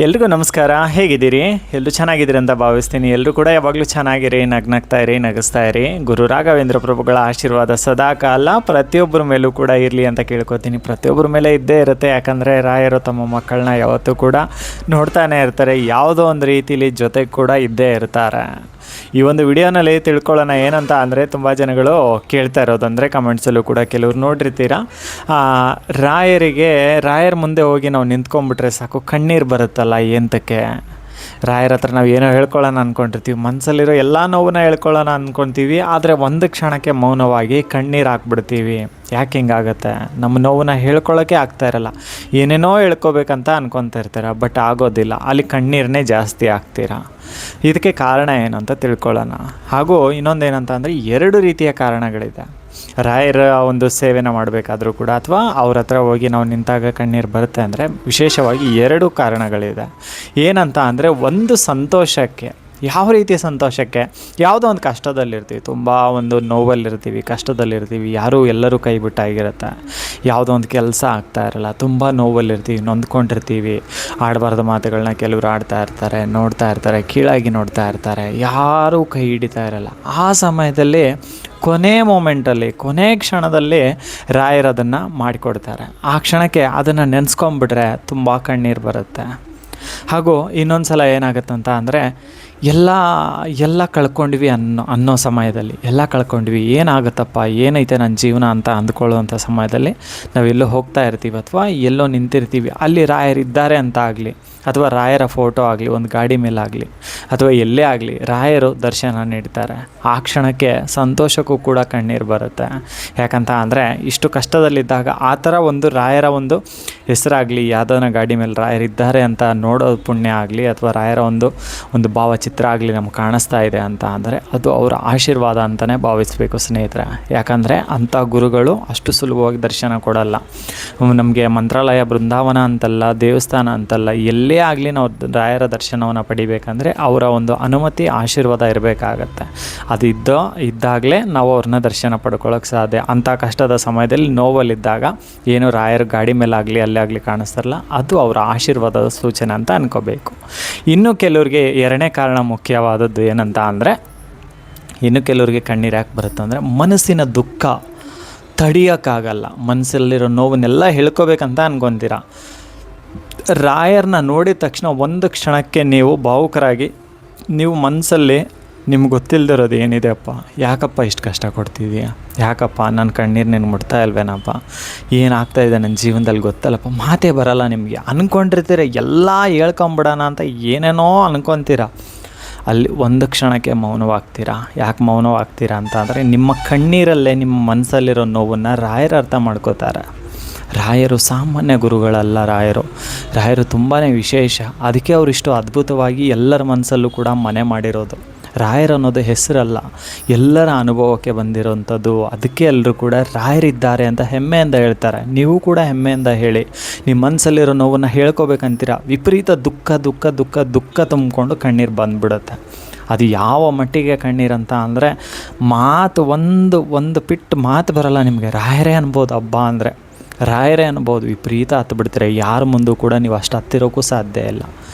ಎಲ್ರಿಗೂ ನಮಸ್ಕಾರ. ಹೇಗಿದ್ದೀರಿ? ಎಲ್ಲರೂ ಚೆನ್ನಾಗಿದ್ದೀರಿ ಅಂತ ಭಾವಿಸ್ತೀನಿ. ಎಲ್ಲರೂ ಕೂಡ ಯಾವಾಗಲೂ ಚೆನ್ನಾಗಿರಿ, ನಗ್ನಗ್ತಾ ಇರಿ, ನಗಿಸ್ತಾ ಇರಿ. ಗುರು ರಾಘವೇಂದ್ರ ಪ್ರಭುಗಳ ಆಶೀರ್ವಾದ ಸದಾಕಾಲ ಪ್ರತಿಯೊಬ್ಬರ ಮೇಲೂ ಕೂಡ ಇರಲಿ ಅಂತ ಕೇಳ್ಕೊತೀನಿ. ಪ್ರತಿಯೊಬ್ಬರ ಮೇಲೆ ಇದ್ದೇ ಇರುತ್ತೆ. ಯಾಕಂದರೆ ರಾಯರು ತಮ್ಮ ಮಕ್ಕಳನ್ನ ಯಾವತ್ತೂ ಕೂಡ ನೋಡ್ತಾನೆ ಇರ್ತಾರೆ. ಯಾವುದೋ ಒಂದು ರೀತಿಲಿ ಜೊತೆಗೆ ಕೂಡ ಇದ್ದೇ ಇರ್ತಾರೆ. ಈ ಒಂದು ವಿಡಿಯೋನಲ್ಲಿ ತಿಳ್ಕೊಳ್ಳೋಣ ಏನಂತ ಅಂದರೆ, ತುಂಬ ಜನಗಳು ಕೇಳ್ತಾ ಇರೋದಂದರೆ ಕಮೆಂಟ್ಸಲ್ಲೂ ಕೂಡ ಕೆಲವ್ರು ನೋಡಿರ್ತೀರ, ರಾಯರ ಮುಂದೆ ಹೋಗಿ ನಾವು ನಿಂತ್ಕೊಂಡ್ಬಿಟ್ರೆ ಸಾಕು ಕಣ್ಣೀರು ಬರುತ್ತಲ್ಲ, ಎಂತಕ್ಕೆ? ರಾಯರ ಹತ್ರ ನಾವು ಏನೋ ಹೇಳ್ಕೊಳ್ಳೋಣ ಅಂದ್ಕೊಂಡಿರ್ತೀವಿ, ಮನಸ್ಸಲ್ಲಿರೋ ಎಲ್ಲ ನೋವನ್ನ ಹೇಳ್ಕೊಳ್ಳೋಣ ಅಂದ್ಕೊತೀವಿ. ಆದರೆ ಒಂದು ಕ್ಷಣಕ್ಕೆ ಮೌನವಾಗಿ ಕಣ್ಣೀರು ಹಾಕ್ಬಿಡ್ತೀವಿ. ಯಾಕೆ ಹಿಂಗಾಗತ್ತೆ? ನಮ್ಮ ನೋವನ್ನ ಹೇಳ್ಕೊಳ್ಳೋಕ್ಕೆ ಆಗ್ತಾ ಇರಲ್ಲ, ಏನೇನೋ ಹೇಳ್ಕೊಬೇಕಂತ ಅನ್ಕೊತಾ ಇರ್ತೀರ, ಬಟ್ ಆಗೋದಿಲ್ಲ. ಅಲ್ಲಿ ಕಣ್ಣೀರನ್ನೇ ಜಾಸ್ತಿ ಹಾಕ್ತೀರಾ. ಇದಕ್ಕೆ ಕಾರಣ ಏನು ಅಂತ ತಿಳ್ಕೊಳ್ಳೋಣ. ಹಾಗೂ ಇನ್ನೊಂದೇನಂತ ಅಂದರೆ, 2 ರೀತಿಯ ಕಾರಣಗಳಿದೆ. ರಾಯರ ಒಂದು ಸೇವೆನ ಮಾಡಬೇಕಾದ್ರೂ ಕೂಡ, ಅಥವಾ ಅವ್ರ ಹತ್ರ ಹೋಗಿ ನಾವು ನಿಂತಾಗ ಕಣ್ಣೀರು ಬರುತ್ತೆ ಅಂದರೆ, ವಿಶೇಷವಾಗಿ 2 ಕಾರಣಗಳಿದೆ. ಏನಂತ ಅಂದರೆ, ಒಂದು ಸಂತೋಷಕ್ಕೆ. ಯಾವ ರೀತಿಯ ಸಂತೋಷಕ್ಕೆ? ಯಾವುದೋ ಒಂದು ಕಷ್ಟದಲ್ಲಿರ್ತೀವಿ, ತುಂಬ ಒಂದು ನೋವಲ್ಲಿರ್ತೀವಿ, ಕಷ್ಟದಲ್ಲಿರ್ತೀವಿ, ಎಲ್ಲರೂ ಕೈ ಬಿಟ್ಟಾಗಿರುತ್ತೆ. ಯಾವುದೋ ಒಂದು ಕೆಲಸ ಆಗ್ತಾ ಇರಲ್ಲ, ತುಂಬ ನೋವಲ್ಲಿರ್ತೀವಿ, ನೊಂದ್ಕೊಂಡಿರ್ತೀವಿ. ಆಡಬಾರ್ದ ಮಾತುಗಳನ್ನ ಕೆಲವರು ಆಡ್ತಾ ಇರ್ತಾರೆ, ನೋಡ್ತಾ ಇರ್ತಾರೆ, ಕೀಳಾಗಿ ನೋಡ್ತಾ ಇರ್ತಾರೆ, ಯಾರೂ ಕೈ ಹಿಡಿತಾ ಇರಲ್ಲ. ಆ ಸಮಯದಲ್ಲಿ ಕೊನೆ ಮೂಮೆಂಟಲ್ಲಿ, ಕೊನೆ ಕ್ಷಣದಲ್ಲಿ ರಾಯರದನ್ನು ಮಾಡಿಕೊಡ್ತಾರೆ. ಆ ಕ್ಷಣಕ್ಕೆ ಅದನ್ನು ನೆನೆಸ್ಕೊಂಬಿಟ್ರೆ ತುಂಬ ಕಣ್ಣೀರು ಬರುತ್ತೆ. ಹಾಗೂ ಇನ್ನೊಂದು ಸಲ ಏನಾಗುತ್ತಂತ ಅಂದರೆ, ಎಲ್ಲ ಕಳ್ಕೊಂಡ್ವಿ ಅನ್ನೋ ಸಮಯದಲ್ಲಿ, ಎಲ್ಲ ಕಳ್ಕೊಂಡ್ವಿ, ಏನಾಗುತ್ತಪ್ಪ, ಏನೈತೆ ನನ್ನ ಜೀವನ ಅಂತ ಅಂದ್ಕೊಳ್ಳುವಂಥ ಸಮಯದಲ್ಲಿ ನಾವೆಲ್ಲೋ ಹೋಗ್ತಾ ಇರ್ತೀವಿ ಅಥವಾ ಎಲ್ಲೋ ನಿಂತಿರ್ತೀವಿ. ಅಲ್ಲಿ ರಾಯರಿದ್ದಾರೆ ಅಂತ ಆಗಲಿ, ಅಥವಾ ರಾಯರ ಫೋಟೋ ಆಗಲಿ, ಒಂದು ಗಾಡಿ ಮೇಲಾಗಲಿ, ಅಥವಾ ಎಲ್ಲೇ ಆಗಲಿ ರಾಯರು ದರ್ಶನ ನೀಡ್ತಾರೆ. ಆ ಕ್ಷಣಕ್ಕೆ ಸಂತೋಷಕ್ಕೂ ಕೂಡ ಕಣ್ಣೀರು ಬರುತ್ತೆ. ಯಾಕಂತ ಅಂದರೆ, ಇಷ್ಟು ಕಷ್ಟದಲ್ಲಿದ್ದಾಗ ಆ ಥರ ಒಂದು ರಾಯರ ಒಂದು ಹೆಸರಾಗಲಿ, ಯಾವುದನ್ನ ಗಾಡಿ ಮೇಲೆ ರಾಯರಿದ್ದಾರೆ ಅಂತ ನೋಡೋದು ಪುಣ್ಯ ಆಗಲಿ, ಅಥವಾ ರಾಯರ ಒಂದು ಭಾವಚಿತ್ರ ಆಗಲಿ ನಮ್ಗೆ ಕಾಣಿಸ್ತಾ ಇದೆ ಅಂತ ಅಂದರೆ, ಅದು ಅವರ ಆಶೀರ್ವಾದ ಅಂತಲೇ ಭಾವಿಸಬೇಕು ಸ್ನೇಹಿತರೆ. ಯಾಕಂದರೆ ಅಂಥ ಗುರುಗಳು ಅಷ್ಟು ಸುಲಭವಾಗಿ ದರ್ಶನ ಕೊಡಲ್ಲ. ನಮಗೆ ಮಂತ್ರಾಲಯ, ಬೃಂದಾವನ ಅಂತಲ್ಲ, ದೇವಸ್ಥಾನ ಅಂತಲ್ಲ, ಎಲ್ಲೇ ಆಗಲಿ ನಾವು ರಾಯರ ದರ್ಶನವನ್ನು ಪಡಿಬೇಕಂದ್ರೆ ಅವರ ಒಂದು ಅನುಮತಿ, ಆಶೀರ್ವಾದ ಇರಬೇಕಾಗತ್ತೆ. ಅದು ಇದ್ದಾಗಲೇ ನಾವು ಅವ್ರನ್ನ ದರ್ಶನ ಪಡ್ಕೊಳ್ಳೋಕೆ ಸಾಧ್ಯ. ಅಂಥ ಕಷ್ಟದ ಸಮಯದಲ್ಲಿ, ನೋವಲ್ಲಿದ್ದಾಗ ಏನು ರಾಯರ ಗಾಡಿ ಮೇಲಾಗಲಿ, ಅಲ್ಲೇ ಆಗಲಿ ಕಾಣಿಸ್ತಾರಲ್ಲ, ಅದು ಅವರ ಆಶೀರ್ವಾದದ ಸೂಚನೆ ಅಂತ ಅನ್ಕೋಬೇಕು. ಇನ್ನು ಕೆಲವ್ರಿಗೆ 2ನೇ ಕಾರಣ ಮುಖ್ಯವಾದದ್ದು ಏನಂತ ಅಂದರೆ, ಇನ್ನು ಕೆಲವ್ರಿಗೆ ಕಣ್ಣೀರು ಯಾಕೆ ಬರುತ್ತೆ ಅಂದರೆ, ಮನಸ್ಸಿನ ದುಃಖ ತಡಿಯೋಕ್ಕಾಗಲ್ಲ. ಮನಸ್ಸಲ್ಲಿರೋ ನೋವನ್ನೆಲ್ಲ ಹೇಳ್ಕೋಬೇಕಂತ ಅನ್ಕೊತೀರ. ರಾಯರನ್ನ ನೋಡಿದ ತಕ್ಷಣ ಒಂದು ಕ್ಷಣಕ್ಕೆ ನೀವು ಭಾವುಕರಾಗಿ, ನೀವು ಮನಸ್ಸಲ್ಲಿ ನಿಮ್ಗೆ ಗೊತ್ತಿಲ್ಲದಿರೋದು ಏನಿದೆ, ಅಪ್ಪ ಯಾಕಪ್ಪ ಇಷ್ಟು ಕಷ್ಟ ಕೊಡ್ತಿದೀಯ, ಯಾಕಪ್ಪ ನನ್ನ ಕಣ್ಣೀರು ನಿನ್ಗೆ ಮುಟ್ತಾ ಇಲ್ವೇನಪ್ಪ, ಏನಾಗ್ತಾಯಿದೆ ನನ್ನ ಜೀವನದಲ್ಲಿ ಗೊತ್ತಲ್ಲಪ್ಪ, ಮಾತೇ ಬರಲ್ಲ ನಿಮಗೆ. ಅಂದ್ಕೊಂಡಿರ್ತೀರ ಎಲ್ಲ ಹೇಳ್ಕೊಂಬಿಡೋಣ ಅಂತ, ಏನೇನೋ ಅಂದ್ಕೊತೀರ. ಅಲ್ಲಿ ಒಂದು ಕ್ಷಣಕ್ಕೆ ಮೌನವಾಗ್ತೀರಾ. ಯಾಕೆ ಮೌನವಾಗ್ತೀರಾ ಅಂತ ಅಂದರೆ, ನಿಮ್ಮ ಕಣ್ಣೀರಲ್ಲೇ ನಿಮ್ಮ ಮನಸ್ಸಲ್ಲಿರೋ ನೋವನ್ನು ರಾಯರು ಅರ್ಥ ಮಾಡ್ಕೋತಾರೆ. ರಾಯರು ಸಾಮಾನ್ಯ ಗುರುಗಳಲ್ಲ. ರಾಯರು ತುಂಬಾ ವಿಶೇಷ. ಅದಕ್ಕೆ ಅವರಿಷ್ಟು ಅದ್ಭುತವಾಗಿ ಎಲ್ಲರ ಮನಸ್ಸಲ್ಲೂ ಕೂಡ ಮನೆ ಮಾಡಿರೋದು. ರಾಯರು ಅನ್ನೋದು ಹೆಸರಲ್ಲ, ಎಲ್ಲರ ಅನುಭವಕ್ಕೆ ಬಂದಿರೋವಂಥದ್ದು. ಅದಕ್ಕೆ ಎಲ್ಲರೂ ಕೂಡ ರಾಯರಿದ್ದಾರೆ ಅಂತ ಹೆಮ್ಮೆಯಿಂದ ಹೇಳ್ತಾರೆ. ನೀವು ಕೂಡ ಹೆಮ್ಮೆಯಿಂದ ಹೇಳಿ. ನಿಮ್ಮ ಮನಸ್ಸಲ್ಲಿರೋ ನೋವನ್ನು ಹೇಳ್ಕೊಬೇಕಂತೀರ, ವಿಪರೀತ ದುಃಖ ತುಂಬಿಕೊಂಡು ಕಣ್ಣೀರು ಬಂದುಬಿಡುತ್ತೆ. ಅದು ಯಾವ ಮಟ್ಟಿಗೆ ಕಣ್ಣೀರಂತ ಅಂದರೆ, ಮಾತು ಒಂದು ಪಿಟ್ಟು ಮಾತು ಬರಲ್ಲ ನಿಮಗೆ. ರಾಯರೇ ಅನ್ಬೋದು, ಹಬ್ಬ ಅಂದರೆ ರಾಯರೇ ಅನ್ಬೋದು. ವಿಪರೀತ ಹತ್ತಿಬಿಡ್ತೀರ. ಯಾರ ಮುಂದೂ ಕೂಡ ನೀವು ಅಷ್ಟು ಹತ್ತಿರೋಕ್ಕೂ ಸಾಧ್ಯ ಇಲ್ಲ.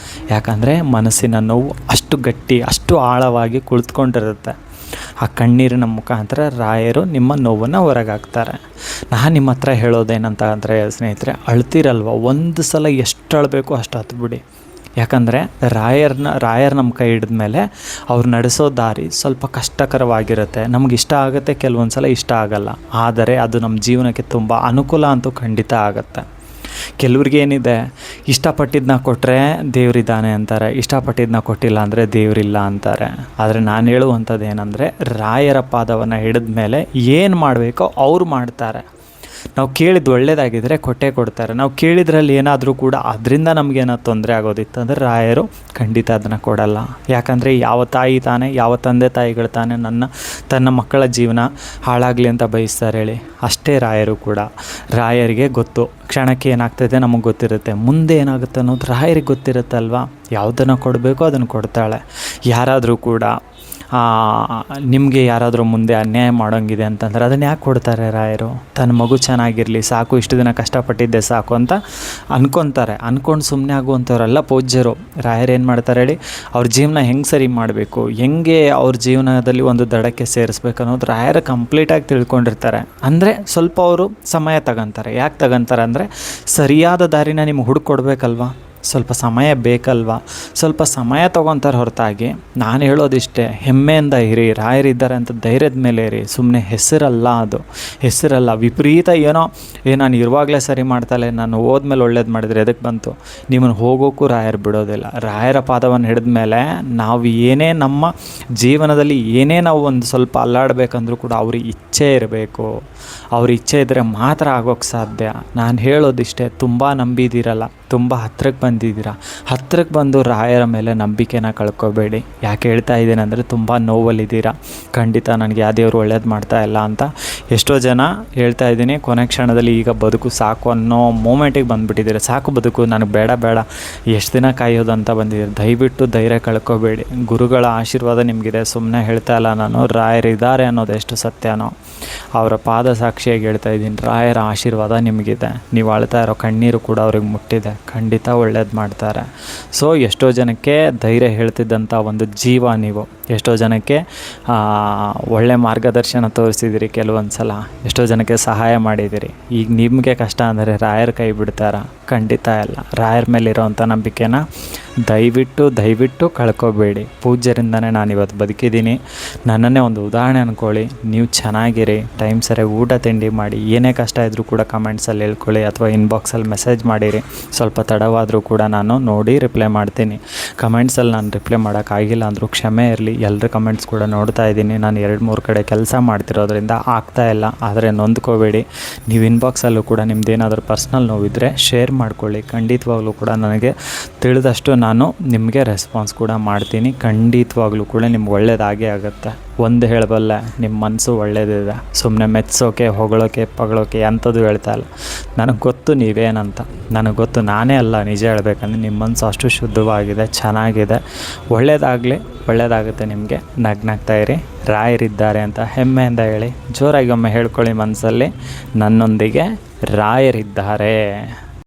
ಯಾಕಂದರೆ ಮನಸ್ಸಿನ ನೋವು ಅಷ್ಟು ಗಟ್ಟಿ, ಅಷ್ಟು ಆಳವಾಗಿ ಕುಳಿತುಕೊಂಡಿರುತ್ತೆ. ಆ ಕಣ್ಣೀರಿನ ಮುಖಾಂತರ ರಾಯರು ನಿಮ್ಮ ನೋವನ್ನು ಹೊರಗಾಕ್ತಾರೆ. ನಾನು ನಿಮ್ಮ ಹತ್ರ ಹೇಳೋದೇನಂತ ಅಂದರೆ ಸ್ನೇಹಿತರೆ, ಅಳ್ತೀರಲ್ವ, ಒಂದು ಸಲ ಎಷ್ಟು ಅಳಬೇಕು ಅಷ್ಟು ಹತ್ಬಿಡಿ. ಯಾಕಂದರೆ ರಾಯರ್ ನಮ್ಮ ಕೈ ಹಿಡಿದ ಮೇಲೆ ಅವ್ರು ನಡೆಸೋ ದಾರಿ ಸ್ವಲ್ಪ ಕಷ್ಟಕರವಾಗಿರುತ್ತೆ. ನಮ್ಗೆ ಇಷ್ಟ ಆಗುತ್ತೆ, ಕೆಲವೊಂದು ಸಲ ಇಷ್ಟ ಆಗಲ್ಲ. ಆದರೆ ಅದು ನಮ್ಮ ಜೀವನಕ್ಕೆ ತುಂಬ ಅನುಕೂಲ ಅಂತೂ ಖಂಡಿತ ಆಗುತ್ತೆ. ಕೆಲವ್ರಿಗೆ ಏನಿದೆ, ಇಷ್ಟಪಟ್ಟಿದ್ದನ್ನ ಕೊಟ್ಟರೆ ದೇವರಿದ್ದಾನೆ ಅಂತಾರೆ, ಇಷ್ಟಪಟ್ಟಿದ್ದನ್ನ ಕೊಟ್ಟಿಲ್ಲ ಅಂದರೆ ದೇವರಿಲ್ಲ ಅಂತಾರೆ. ಆದರೆ ನಾನು ಹೇಳುವಂಥದ್ದು ಏನಂದರೆ, ರಾಯರ ಪಾದವನ್ನು ಹಿಡಿದ ಮೇಲೆ ಏನು ಮಾಡಬೇಕೋ ಅವ್ರು ಮಾಡ್ತಾರೆ. ನಾವು ಕೇಳಿದ್ದು ಒಳ್ಳೆಯದಾಗಿದ್ದರೆ ಕೊಟ್ಟೇ ಕೊಡ್ತಾರೆ. ನಾವು ಕೇಳಿದ್ರಲ್ಲಿ ಏನಾದರೂ ಕೂಡ ಅದರಿಂದ ನಮಗೇನಾದ್ರು ತೊಂದರೆ ಆಗೋದಿತ್ತು ಅಂದರೆ ರಾಯರು ಖಂಡಿತ ಅದನ್ನು ಕೊಡಲ್ಲ. ಯಾಕಂದರೆ ಯಾವ ತಾಯಿ ತಾನೇ, ಯಾವ ತಂದೆ ತಾಯಿಗಳು ತಾನೇ ತನ್ನ ಮಕ್ಕಳ ಜೀವನ ಹಾಳಾಗಲಿ ಅಂತ ಬಯಸ್ತಾರೆ ಹೇಳಿ. ಅಷ್ಟೇ ರಾಯರು ಕೂಡ. ರಾಯರಿಗೆ ಗೊತ್ತು ಕ್ಷಣಕ್ಕೆ ಏನಾಗ್ತದೆ ನಮಗೆ ಗೊತ್ತಿರುತ್ತೆ, ಮುಂದೆ ಏನಾಗುತ್ತೆ ಅನ್ನೋದು ರಾಯರಿಗೆ ಗೊತ್ತಿರುತ್ತೆ ಅಲ್ವಾ. ಯಾವುದನ್ನು ಕೊಡಬೇಕೋ ಅದನ್ನು ಕೊಡ್ತಾಳೆ. ಯಾರಾದರೂ ಕೂಡ ನಿಮಗೆ ಯಾರಾದರೂ ಮುಂದೆ ಅನ್ಯಾಯ ಮಾಡೋಂಗಿದೆ ಅಂತಂದ್ರೆ ಅದನ್ನು ಯಾಕೆ ಕೊಡ್ತಾರೆ ರಾಯರು? ತನ್ನ ಮಗು ಚೆನ್ನಾಗಿರಲಿ ಸಾಕು, ಇಷ್ಟು ದಿನ ಕಷ್ಟಪಟ್ಟಿದ್ದೆ ಸಾಕು ಅಂತ ಅನ್ಕೊತಾರೆ. ಅಂದ್ಕೊಂಡು ಸುಮ್ಮನೆ ಆಗುವಂಥವ್ರೆಲ್ಲ ಪೂಜ್ಯರು. ರಾಯರು ಏನು ಮಾಡ್ತಾರೆ ಹೇಳಿ, ಅವ್ರ ಜೀವನ ಹೆಂಗೆ ಸರಿ ಮಾಡಬೇಕು, ಹೆಂಗೆ ಅವ್ರ ಜೀವನದಲ್ಲಿ ಒಂದು ದಡಕ್ಕೆ ಸೇರಿಸ್ಬೇಕು ಅನ್ನೋದು ರಾಯರು ಕಂಪ್ಲೀಟಾಗಿ ತಿಳ್ಕೊಂಡಿರ್ತಾರೆ. ಅಂದರೆ ಸ್ವಲ್ಪ ಅವರು ಸಮಯ ತಗೊಂತಾರೆ. ಯಾಕೆ ತಗೊಂತಾರೆ ಅಂದರೆ ಸರಿಯಾದ ದಾರಿನ ನಿಮ್ಗೆ ಹುಡುಕೊಡ್ಬೇಕಲ್ವ, ಸ್ವಲ್ಪ ಸಮಯ ಬೇಕಲ್ವ, ಸ್ವಲ್ಪ ಸಮಯ ತೊಗೊತಾರೆ. ಹೊರತಾಗಿ ನಾನು ಹೇಳೋದಿಷ್ಟೇ, ಹೆಮ್ಮೆಯಿಂದ ಇರಿ, ರಾಯರಿದ್ದಾರೆ ಅಂತ ಧೈರ್ಯದ ಮೇಲೆ ಇರಿ. ಸುಮ್ಮನೆ ಹೆಸರಲ್ಲ, ಅದು ಹೆಸರಲ್ಲ. ವಿಪರೀತ ಏನೋ ನಾನು ಇರುವಾಗಲೇ ಸರಿ ಮಾಡ್ತಾಳೆ, ನಾನು ಹೋದ್ಮೇಲೆ ಒಳ್ಳೇದು ಮಾಡಿದರೆ ಎದಕ್ಕೆ ಬಂತು? ನಿಮ್ಮನ್ನು ಹೋಗೋಕ್ಕೂ ರಾಯರು ಬಿಡೋದಿಲ್ಲ. ರಾಯರ ಪಾದವನ್ನು ಹಿಡಿದ ಮೇಲೆ ನಾವು ಏನೇ ನಮ್ಮ ಜೀವನದಲ್ಲಿ ಏನೇ ನಾವು ಒಂದು ಸ್ವಲ್ಪ ಅಲ್ಲಾಡಬೇಕಂದ್ರೂ ಕೂಡ ಅವ್ರಿಗೆ ಇಚ್ಛೆ ಇರಬೇಕು. ಅವ್ರ ಇಚ್ಛೆ ಇದ್ದರೆ ಮಾತ್ರ ಆಗೋಕ್ಕೆ ಸಾಧ್ಯ. ನಾನು ಹೇಳೋದಿಷ್ಟೇ, ತುಂಬ ನಂಬಿದ್ದೀರಲ್ಲ, ತುಂಬ ಹತ್ರಕ್ಕೆ ಬಂದಿದ್ದೀರಾ, ಹತ್ರಕ್ಕೆ ಬಂದು ರಾಯರ ಮೇಲೆ ನಂಬಿಕೆನ ಕಳ್ಕೊಬೇಡಿ. ಯಾಕೆ ಹೇಳ್ತಾ ಇದ್ದೀನಿ ಅಂದರೆ ತುಂಬ ನೋವಲ್ಲಿದ್ದೀರಾ. ಖಂಡಿತ ನನಗೆ ಯಾವ ದೇವರು ಒಳ್ಳೇದು ಮಾಡ್ತಾ ಇಲ್ಲ ಅಂತ ಎಷ್ಟೋ ಜನ ಹೇಳ್ತಾ ಇದ್ದೀನಿ. ಕೊನೆ ಕ್ಷಣದಲ್ಲಿ ಈಗ ಬದುಕು ಸಾಕು ಅನ್ನೋ ಮೂಮೆಂಟಿಗೆ ಬಂದುಬಿಟ್ಟಿದ್ದೀರ. ಸಾಕು ಬದುಕು, ನನಗೆ ಬೇಡ ಎಷ್ಟು ದಿನ ಕಾಯೋದು ಅಂತ ಬಂದಿದ್ದೀರಿ. ದಯವಿಟ್ಟು ಧೈರ್ಯ ಕಳ್ಕೊಬೇಡಿ. ಗುರುಗಳ ಆಶೀರ್ವಾದ ನಿಮಗಿದೆ. ಸುಮ್ಮನೆ ಹೇಳ್ತಾ ಇಲ್ಲ ನಾನು, ರಾಯರಿದ್ದಾರೆ ಅನ್ನೋದು ಎಷ್ಟು ಸತ್ಯನೋ ಅವರ ಪಾದ ಸಾಕ್ಷಿಯಾಗಿ ಹೇಳ್ತಾ ಇದ್ದೀನಿ. ರಾಯರ ಆಶೀರ್ವಾದ ನಿಮಗಿದೆ. ನೀವು ಅಳ್ತಾ ಇರೋ ಕಣ್ಣೀರು ಕೂಡ ಅವ್ರಿಗೆ ಮುಟ್ಟಿದೆ. ಖಂಡಿತ ಒಳ್ಳೇದು ಮಾಡ್ತಾರೆ. ಸೊ ಎಷ್ಟೋ ಜನಕ್ಕೆ ಧೈರ್ಯ ಹೇಳ್ತಿದ್ದಂಥ ಒಂದು ಜೀವ ನೀವು. ಎಷ್ಟೋ ಜನಕ್ಕೆ ಒಳ್ಳೆ ಮಾರ್ಗದರ್ಶನ ತೋರಿಸಿದಿರಿ. ಕೆಲವೊಂದು ಸಲ ಎಷ್ಟೋ ಜನಕ್ಕೆ ಸಹಾಯ ಮಾಡಿದಿರಿ. ಈಗ ನಿಮಗೆ ಕಷ್ಟ ಅಂದರೆ ರಾಯರ ಕೈ ಬಿಡ್ತಾರ? ಖಂಡಿತ ಇಲ್ಲ. ರಾಯರ ಮೇಲಿರೋವಂಥ ನಂಬಿಕೆನ ದಯವಿಟ್ಟು ಕಳ್ಕೊಬೇಡಿ. ಪೂಜ್ಯರಿಂದನೇ ನಾನು ಇವತ್ತು ಬದುಕಿದ್ದೀನಿ. ನನ್ನನ್ನೇ ಒಂದು ಉದಾಹರಣೆ ಅಂದ್ಕೊಳ್ಳಿ. ನೀವು ಚೆನ್ನಾಗಿರಿ, ಟೈಮ್ ಸರಿಯಾಗಿ ಊಟ ತಿಂಡಿ ಮಾಡಿ, ಏನೇ ಕಷ್ಟ ಇದ್ದರೂ ಕೂಡ ಕಮೆಂಟ್ಸಲ್ಲಿ ಹೇಳ್ಕೊಳ್ಳಿ ಅಥವಾ ಇನ್ಬಾಕ್ಸಲ್ಲಿ ಮೆಸೇಜ್ ಮಾಡಿರಿ. ಸ್ವಲ್ಪ ತಡವಾದರೂ ಕೂಡ ನಾನು ನೋಡಿ ರಿಪ್ಲೈ ಮಾಡ್ತೀನಿ. ಕಮೆಂಟ್ಸಲ್ಲಿ ನಾನು ರಿಪ್ಲೈ ಮಾಡೋಕ್ಕಾಗಿಲ್ಲ ಅಂದರೂ ಕ್ಷಮೆ ಇರಲಿ. ಎಲ್ಲರ ಕಮೆಂಟ್ಸ್ ಕೂಡ ನೋಡ್ತಾ ಇದ್ದೀನಿ. ನಾನು 2-3 ಕಡೆ ಕೆಲಸ ಮಾಡ್ತಿರೋದ್ರಿಂದ ಆಗ್ತಾಯಿಲ್ಲ. ಆದರೆ ನೊಂದ್ಕೋಬೇಡಿ. ನೀವು ಇನ್ಬಾಕ್ಸಲ್ಲೂ ಕೂಡ ನಿಮ್ಮದೇನಾದರೂ ಪರ್ಸ್ನಲ್ ನೋವಿದ್ದರೆ ಶೇರ್ ಮಾಡ್ಕೊಳ್ಳಿ. ಖಂಡಿತವಾಗ್ಲೂ ಕೂಡ ನನಗೆ ತಿಳಿದಷ್ಟು ನಾನು ನಿಮಗೆ ರೆಸ್ಪಾನ್ಸ್ ಕೂಡ ಮಾಡ್ತೀನಿ. ಖಂಡಿತವಾಗ್ಲೂ ಕೂಡ ನಿಮ್ಗೆ ಒಳ್ಳೇದಾಗೇ ಆಗುತ್ತೆ. ಒಂದು ಹೇಳಬಲ್ಲೆ, ನಿಮ್ಮ ಮನಸ್ಸು ಒಳ್ಳೇದಿದೆ. ಸುಮ್ಮನೆ ಮೆಚ್ಚೋಕೆ, ಪಗಳೋಕೆ ಅಂಥದ್ದು ಹೇಳ್ತಾ ಇಲ್ಲ. ನನಗೆ ಗೊತ್ತು ನೀವೇನಂತ, ನನಗೆ ಗೊತ್ತು. ನಾನೇ ಅಲ್ಲ ನಿಜ ಹೇಳ್ಬೇಕಂದ್ರೆ ನಿಮ್ಮ ಮನಸ್ಸು ಅಷ್ಟು ಶುದ್ಧವಾಗಿದೆ, ಚೆನ್ನಾಗಿದೆ. ಒಳ್ಳೇದಾಗುತ್ತೆ ನಿಮಗೆ. ನಗ್ನಾಗ್ತಾ ಇರಿ. ರಾಯರಿದ್ದಾರೆ ಅಂತ ಹೆಮ್ಮೆಯಿಂದ ಹೇಳಿ. ಜೋರಾಗಿ ಒಮ್ಮೆ ಹೇಳ್ಕೊಳ್ಳಿ ಮನಸ್ಸಲ್ಲಿ, ನನ್ನೊಂದಿಗೆ ರಾಯರಿದ್ದಾರೆ.